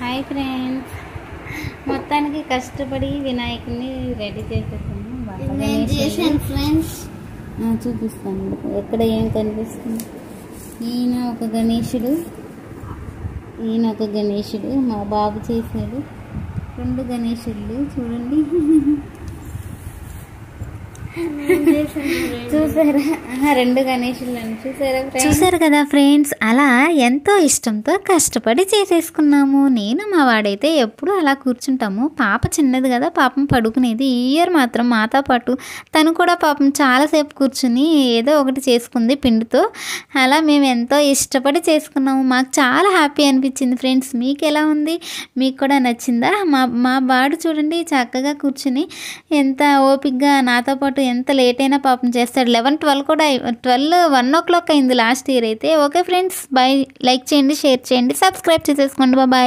Hi friends, మొత్తానికి కష్టపడి వినాయకుడిని రెడీ చేసేసాను ఫ్రెండ్స్. చూపిస్తాను ఎక్కడ ఏం కనిపిస్తుంది. ఈయన ఒక గణేశుడు, మా బాబు చేశాడు. 2 గణేశుళ్ళు చూడండి. చూసారా? 2 గణేశులను చూసారు కదా ఫ్రెండ్స్. అలా ఎంతో ఇష్టంతో కష్టపడి చేసేసుకున్నాము. నేను మా వాడైతే ఎప్పుడు అలా కూర్చుంటాము. పాప చిన్నది కదా, పాపం పడుకునేది. ఈ ఇయర్ మాత్రం మాతో పాటు తను కూడా పాపం చాలాసేపు కూర్చుని ఏదో ఒకటి చేసుకుంది పిండితో. అలా మేము ఎంతో ఇష్టపడి చేసుకున్నాము. మాకు చాలా హ్యాపీ అనిపించింది ఫ్రెండ్స్. మీకు ఎలా ఉంది? మీకు కూడా నచ్చిందా? మా వాడు చూడండి చక్కగా కూర్చుని ఎంత ఓపిక్గా నాతో పాటు ఎంత లేట్ అయినా పాపం చేస్తాడు. 11-12 కూడా 1 o'clock అయింది లాస్ట్ ఇయర్ అయితే. Okay friends, bye. లైక్ చేయండి, షేర్ చేయండి, సబ్స్క్రైబ్ చేసేసుకోండి. బాయ్.